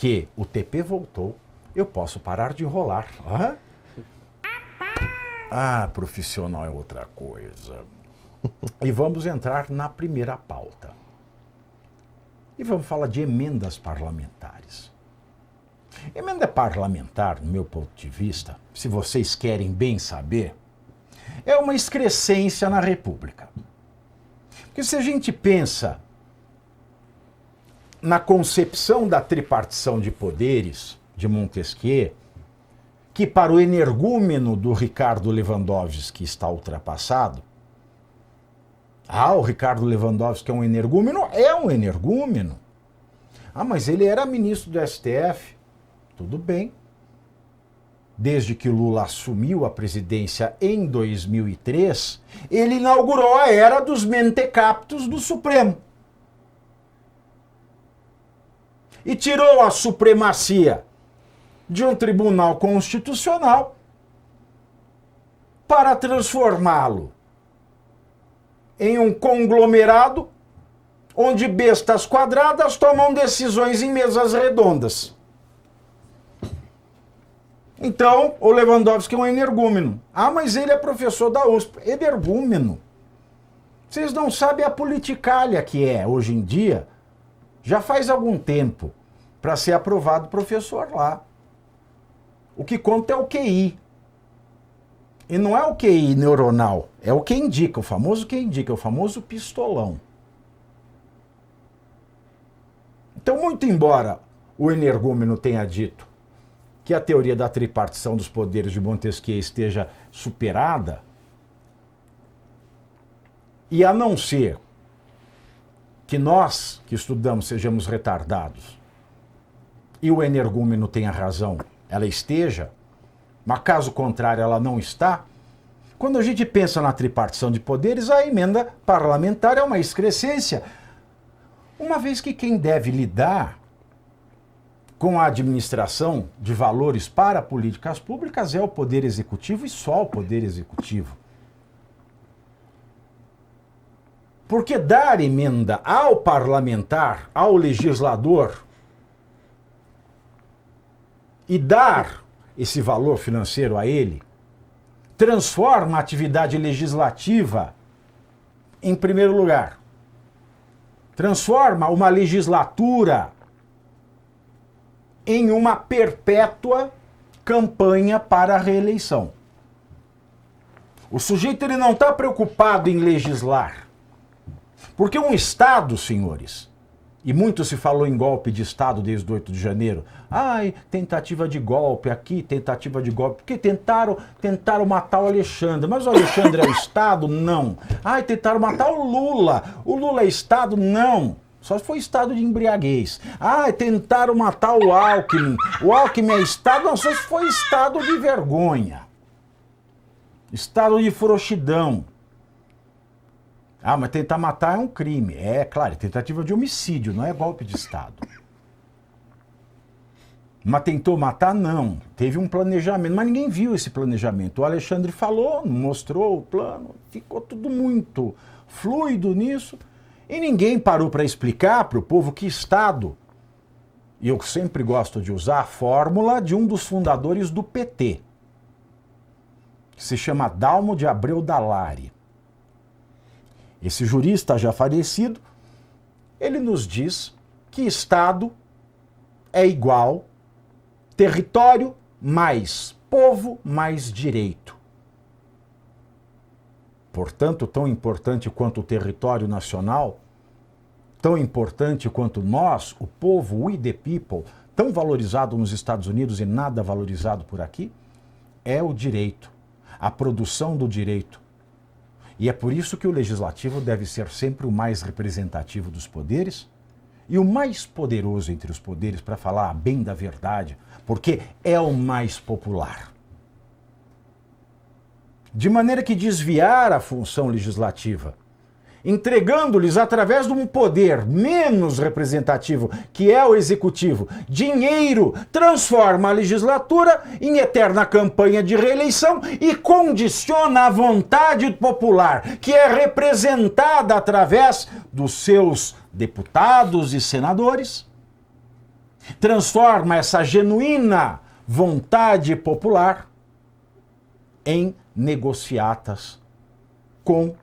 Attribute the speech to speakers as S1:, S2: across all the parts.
S1: que o TP voltou, eu posso parar de rolar. Profissional é outra coisa. E vamos entrar na primeira pauta. E vamos falar de emendas parlamentares. Emenda parlamentar, no meu ponto de vista, se vocês querem bem saber, é uma excrescência na República. Porque se a gente pensa na concepção da tripartição de poderes de Montesquieu, que para o energúmeno do Ricardo Lewandowski está ultrapassado, o Ricardo Lewandowski é um energúmeno? É um energúmeno. Mas ele era ministro do STF. Tudo bem. Desde que Lula assumiu a presidência em 2003, ele inaugurou a era dos mentecaptos do Supremo. E tirou a supremacia de um tribunal constitucional para transformá-lo em um conglomerado onde bestas quadradas tomam decisões em mesas redondas. Então, o Lewandowski é um energúmeno. Mas ele é professor da USP. Energúmeno. Vocês não sabem a politicalha que é, hoje em dia, já faz algum tempo, para ser aprovado professor lá. O que conta é o QI. E não é o QI neuronal, é o que indica, o famoso que indica, o famoso pistolão. Então, muito embora o energúmeno tenha dito que a teoria da tripartição dos poderes de Montesquieu esteja superada, e a não ser que nós que estudamos sejamos retardados e o energúmeno tenha razão, ela esteja, mas caso contrário ela não está, quando a gente pensa na tripartição de poderes, a emenda parlamentar é uma excrescência, uma vez que quem deve lidar com a administração de valores para políticas públicas é o Poder Executivo e só o Poder Executivo. Porque dar emenda ao parlamentar, ao legislador, e dar esse valor financeiro a ele, transforma a atividade legislativa em primeiro lugar. Transforma uma legislatura em uma perpétua campanha para a reeleição. O sujeito ele não está preocupado em legislar. Porque um Estado, senhores, e muito se falou em golpe de Estado desde o 8 de janeiro. Tentativa de golpe aqui, tentativa de golpe. Porque tentaram matar o Alexandre. Mas o Alexandre é o Estado? Não. Tentaram matar o Lula. O Lula é Estado? Não. Só foi Estado de embriaguez. Tentaram matar o Alckmin. O Alckmin é Estado? Não, só foi Estado de vergonha. Estado de frouxidão. Mas tentar matar é um crime. É, claro, é tentativa de homicídio, não é golpe de Estado. Mas tentou matar? Não. Teve um planejamento, mas ninguém viu esse planejamento. O Alexandre falou, mostrou o plano, ficou tudo muito fluido nisso. E ninguém parou para explicar para o povo que Estado. E eu sempre gosto de usar a fórmula de um dos fundadores do PT, que se chama Dalmo de Abreu Dallari. Esse jurista já falecido, ele nos diz que Estado é igual território mais povo mais direito. Portanto, tão importante quanto o território nacional, tão importante quanto nós, o povo, we the people, tão valorizado nos Estados Unidos e nada valorizado por aqui, é o direito, a produção do direito. E é por isso que o legislativo deve ser sempre o mais representativo dos poderes e o mais poderoso entre os poderes para falar bem da verdade, porque é o mais popular. De maneira que desviar a função legislativa, entregando-lhes através de um poder menos representativo, que é o executivo, dinheiro, transforma a legislatura em eterna campanha de reeleição e condiciona a vontade popular, que é representada através dos seus deputados e senadores, transforma essa genuína vontade popular em negociatas com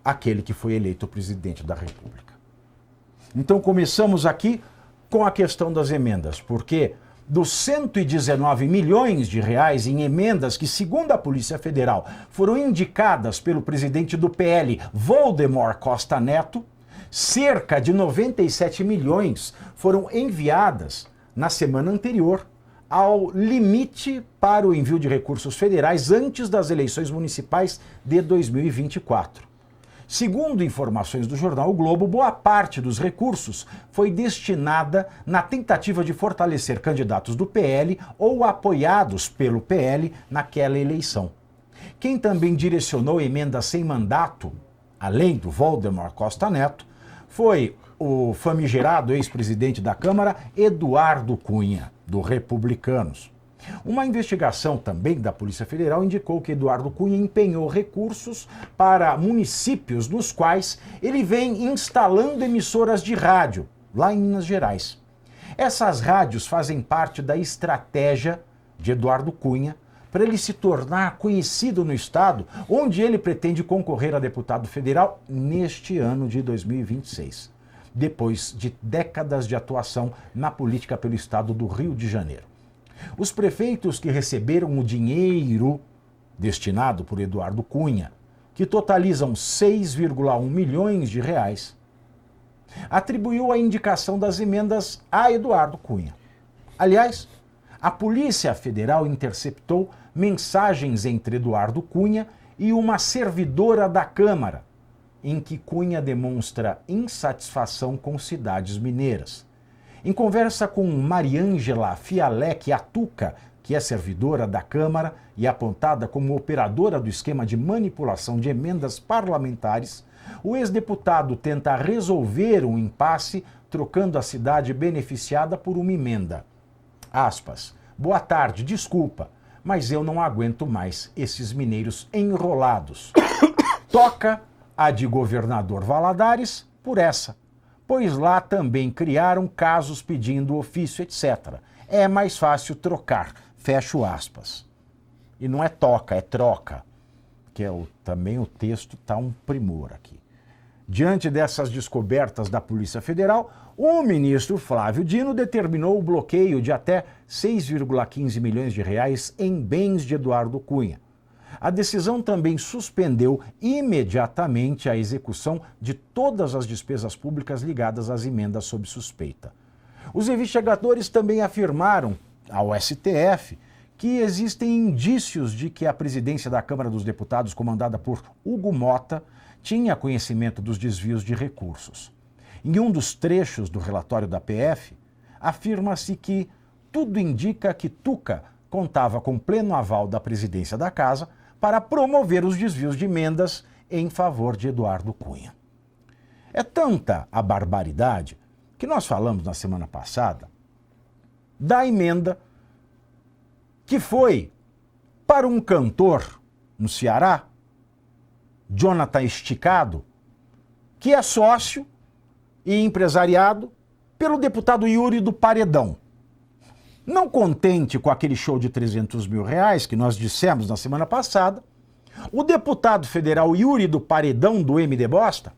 S1: aquele que foi eleito presidente da República. Então começamos aqui com a questão das emendas, porque dos 119 milhões de reais em emendas que, segundo a Polícia Federal, foram indicadas pelo presidente do PL, Waldemar Costa Neto, cerca de 97 milhões foram enviadas na semana anterior ao limite para o envio de recursos federais antes das eleições municipais de 2024. Segundo informações do jornal O Globo, boa parte dos recursos foi destinada na tentativa de fortalecer candidatos do PL ou apoiados pelo PL naquela eleição. Quem também direcionou emendas sem mandato, além do Waldemar Costa Neto, foi o famigerado ex-presidente da Câmara, Eduardo Cunha, do Republicanos. Uma investigação também da Polícia Federal indicou que Eduardo Cunha empenhou recursos para municípios nos quais ele vem instalando emissoras de rádio, lá em Minas Gerais. Essas rádios fazem parte da estratégia de Eduardo Cunha para ele se tornar conhecido no estado, onde ele pretende concorrer a deputado federal neste ano de 2026, depois de décadas de atuação na política pelo estado do Rio de Janeiro. Os prefeitos que receberam o dinheiro destinado por Eduardo Cunha, que totalizam 6,1 milhões de reais, atribuiu a indicação das emendas a Eduardo Cunha. Aliás, a Polícia Federal interceptou mensagens entre Eduardo Cunha e uma servidora da Câmara, em que Cunha demonstra insatisfação com cidades mineiras. Em conversa com Mariângela Fialec Atuca, que é servidora da Câmara e apontada como operadora do esquema de manipulação de emendas parlamentares, o ex-deputado tenta resolver um impasse trocando a cidade beneficiada por uma emenda. Aspas. Boa tarde, desculpa, mas eu não aguento mais esses mineiros enrolados. Toca a de governador Valadares por essa, pois lá também criaram casos pedindo ofício, etc. É mais fácil trocar, fecho aspas. E não é toca, é troca, que também o texto está um primor aqui. Diante dessas descobertas da Polícia Federal, o ministro Flávio Dino determinou o bloqueio de até 6,15 milhões de reais em bens de Eduardo Cunha. A decisão também suspendeu imediatamente a execução de todas as despesas públicas ligadas às emendas sob suspeita. Os investigadores também afirmaram ao STF que existem indícios de que a presidência da Câmara dos Deputados, comandada por Hugo Mota, tinha conhecimento dos desvios de recursos. Em um dos trechos do relatório da PF, afirma-se que tudo indica que Tuca contava com pleno aval da presidência da Casa para promover os desvios de emendas em favor de Eduardo Cunha. É tanta a barbaridade que nós falamos na semana passada da emenda que foi para um cantor no Ceará, Jonathan Esticado, que é sócio e empresariado pelo deputado Yuri do Paredão. Não contente com aquele show de 300 mil reais que nós dissemos na semana passada, o deputado federal Yuri do Paredão, do MD Bosta,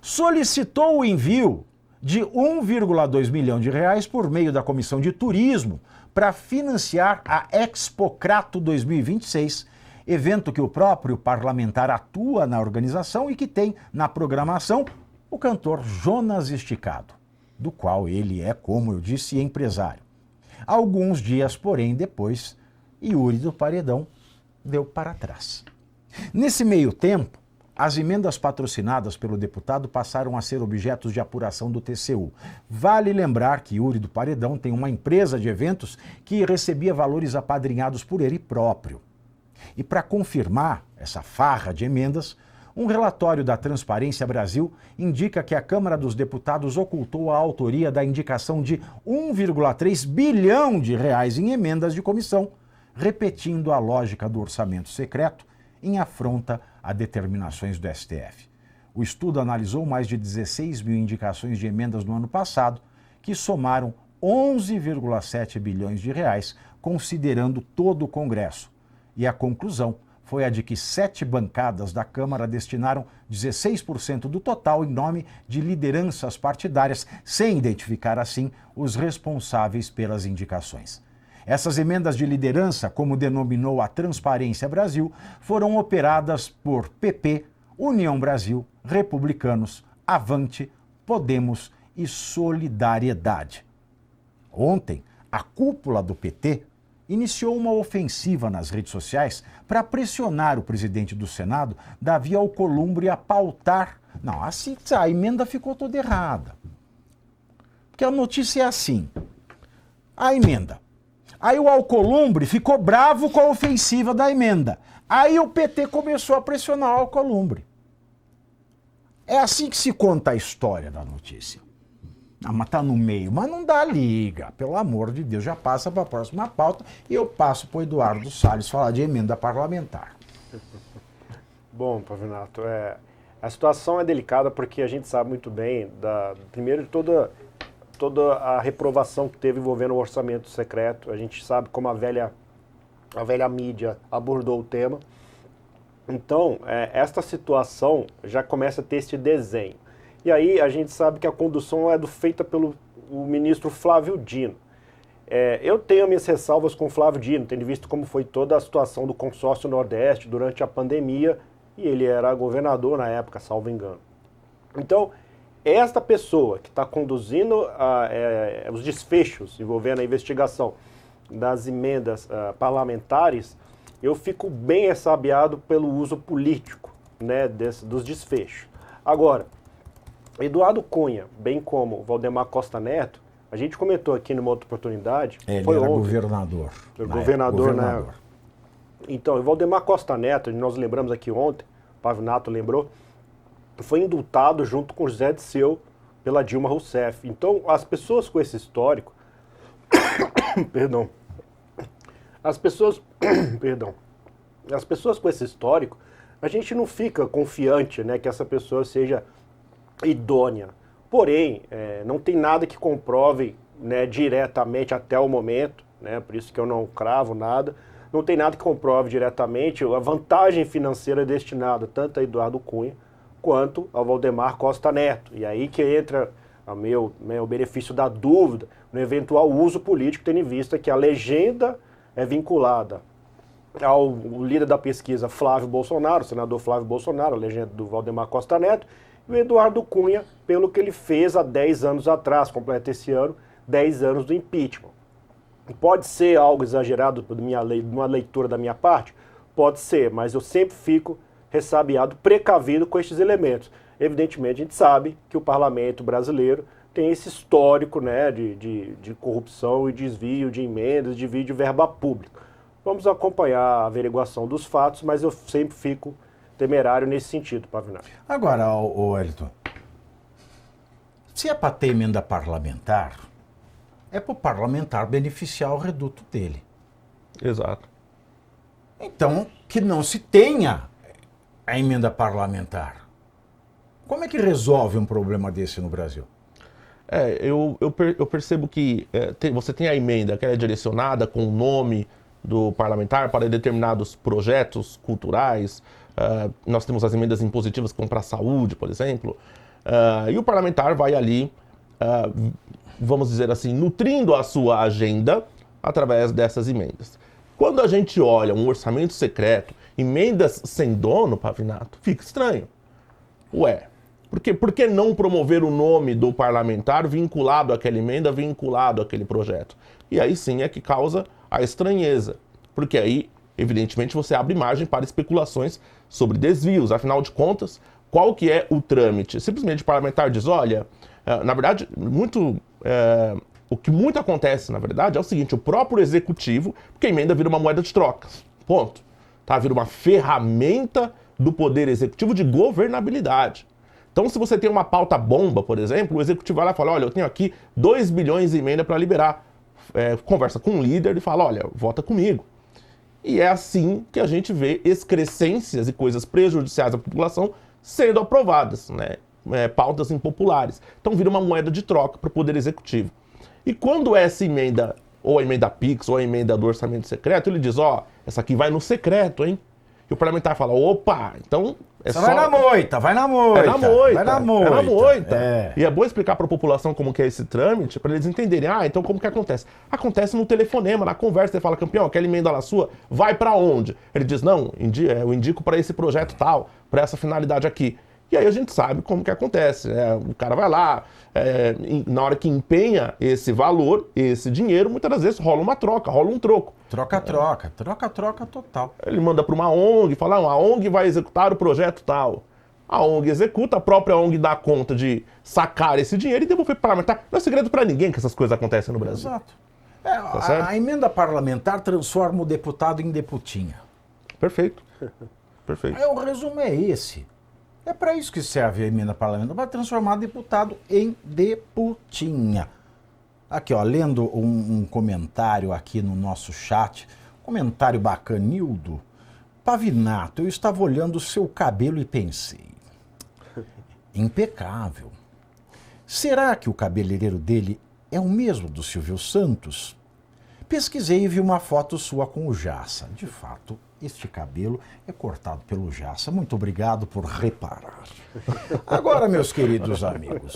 S1: solicitou o envio de 1,2 milhão de reais por meio da Comissão de Turismo para financiar a Expocrato 2026, evento que o próprio parlamentar atua na organização e que tem na programação o cantor Jonas Esticado, do qual ele é, como eu disse, empresário. Alguns dias, porém, depois, Yuri do Paredão deu para trás. Nesse meio tempo, as emendas patrocinadas pelo deputado passaram a ser objetos de apuração do TCU. Vale lembrar que Yuri do Paredão tem uma empresa de eventos que recebia valores apadrinhados por ele próprio. E para confirmar essa farra de emendas, um relatório da Transparência Brasil indica que a Câmara dos Deputados ocultou a autoria da indicação de 1,3 bilhão de reais em emendas de comissão, repetindo a lógica do orçamento secreto em afronta a determinações do STF. O estudo analisou mais de 16 mil indicações de emendas no ano passado, que somaram 11,7 bilhões de reais, considerando todo o Congresso. E a conclusão foi a de que 7 bancadas da Câmara destinaram 16% do total em nome de lideranças partidárias, sem identificar, assim, os responsáveis pelas indicações. Essas emendas de liderança, como denominou a Transparência Brasil, foram operadas por PP, União Brasil, Republicanos, Avante, Podemos e Solidariedade. Ontem, a cúpula do PT iniciou uma ofensiva nas redes sociais para pressionar o presidente do Senado, Davi Alcolumbre, a pautar. Não, assim, a emenda ficou toda errada. Porque a notícia é assim: a emenda. Aí o Alcolumbre ficou bravo com a ofensiva da emenda. Aí o PT começou a pressionar o Alcolumbre. É assim que se conta a história da notícia. Ah, mas tá no meio, mas não dá liga, pelo amor de Deus, já passa para a próxima pauta e eu passo para o Eduardo Salles falar de emenda parlamentar.
S2: Bom, Pavinato, a situação é delicada porque a gente sabe muito bem, primeiro de toda a reprovação que teve envolvendo o orçamento secreto, a gente sabe como a velha mídia abordou o tema. Então, esta situação já começa a ter este desenho. E aí a gente sabe que a condução é feita pelo ministro Flávio Dino. Eu tenho minhas ressalvas com o Flávio Dino, tendo visto como foi toda a situação do consórcio Nordeste durante a pandemia, e ele era governador na época, salvo engano. Então, esta pessoa que está conduzindo os desfechos envolvendo a investigação das emendas parlamentares, eu fico bem ressabiado pelo uso político, né, dos desfechos. Agora, Eduardo Cunha, bem como Valdemar Costa Neto, a gente comentou aqui numa outra oportunidade.
S1: Ele
S2: foi
S1: era
S2: ontem,
S1: governador.
S2: Governador, né? Então, o Valdemar Costa Neto, nós lembramos aqui ontem, o Pavinato lembrou, foi indultado junto com José Dirceu pela Dilma Rousseff. Então, as pessoas com esse histórico, perdão, as pessoas com esse histórico, a gente não fica confiante, né, que essa pessoa seja idônea. Porém, não tem nada que comprove, né, diretamente até o momento, né, por isso que eu não cravo nada, não tem nada que comprove diretamente a vantagem financeira destinada tanto a Eduardo Cunha quanto ao Valdemar Costa Neto. E aí que entra o benefício da dúvida no eventual uso político, tendo em vista que a legenda é vinculada ao líder da pesquisa Flávio Bolsonaro, o senador Flávio Bolsonaro, a legenda do Valdemar Costa Neto, e o Eduardo Cunha, pelo que ele fez há 10 anos atrás, completa esse ano, 10 anos do impeachment. Pode ser algo exagerado numa leitura da minha parte? Pode ser, mas eu sempre fico ressabiado, precavido com estes elementos. Evidentemente, a gente sabe que o parlamento brasileiro tem esse histórico, né, de corrupção e desvio de emendas, desvio de verba pública. Vamos acompanhar a averiguação dos fatos, mas eu sempre fico temerário nesse sentido, Pavinato.
S1: Agora, Wellington, se é para ter emenda parlamentar, é para o parlamentar beneficiar o reduto dele.
S3: Exato.
S1: Então, que não se tenha a emenda parlamentar. Como é que resolve um problema desse no Brasil?
S3: Eu percebo que você tem a emenda que é direcionada com o nome do parlamentar para determinados projetos culturais. Nós temos as emendas impositivas como para a saúde, por exemplo. E o parlamentar vai ali, vamos dizer assim, nutrindo a sua agenda através dessas emendas. Quando a gente olha um orçamento secreto, emendas sem dono, Pavinato, fica estranho. Por que não promover o nome do parlamentar vinculado àquela emenda, vinculado àquele projeto? E aí sim é que causa a estranheza, porque aí, evidentemente, você abre margem para especulações sobre desvios. Afinal de contas, qual que é o trâmite? Simplesmente o parlamentar diz, olha, na verdade, o que muito acontece, na verdade, é o seguinte, o próprio executivo, porque a emenda vira uma moeda de trocas, ponto. Tá? Vira uma ferramenta do poder executivo de governabilidade. Então, se você tem uma pauta bomba, por exemplo, o executivo vai lá e fala, olha, eu tenho aqui 2 bilhões de emenda para liberar. Conversa com o líder e fala, olha, vota comigo. E é assim que a gente vê excrescências e coisas prejudiciais à população sendo aprovadas, né? Pautas impopulares. Então vira uma moeda de troca para o poder executivo. E quando essa emenda, ou a emenda PIX, ou a emenda do orçamento secreto, ele diz, ó, essa aqui vai no secreto, hein? E o parlamentar fala, opa, então é
S1: Você
S3: só...
S1: vai na moita, vai na moita.
S3: É na moita.
S1: Vai na moita.
S3: É na moita.
S1: É.
S3: E é bom explicar para a população como que é esse trâmite, para eles entenderem. Ah, então como que acontece? Acontece no telefonema, na conversa. Você fala, campeão, aquela emenda lá sua, vai para onde? Ele diz, não, eu indico para esse projeto tal, para essa finalidade aqui. E aí a gente sabe como que acontece. O cara vai lá, na hora que empenha esse valor, esse dinheiro, muitas das vezes rola uma troca, rola um troco.
S1: Troca total.
S3: Ele manda para uma ONG, fala, a ONG vai executar o projeto tal. A ONG executa, a própria ONG dá conta de sacar esse dinheiro e devolver para o parlamentar. Não é segredo para ninguém que essas coisas acontecem no Brasil.
S1: Exato.
S3: certo?
S1: A emenda parlamentar transforma o deputado em deputinha.
S3: Perfeito. Perfeito.
S1: O resumo é esse. É para isso que serve a emenda parlamentar, para transformar deputado em deputinha. Aqui, ó, lendo um comentário aqui no nosso chat, comentário bacanildo. Pavinato, eu estava olhando o seu cabelo e pensei, impecável. Será que o cabeleireiro dele é o mesmo do Silvio Santos? Pesquisei e vi uma foto sua com o Jassa. De fato, este cabelo é cortado pelo Jassa. Muito obrigado por reparar. Agora, meus queridos amigos,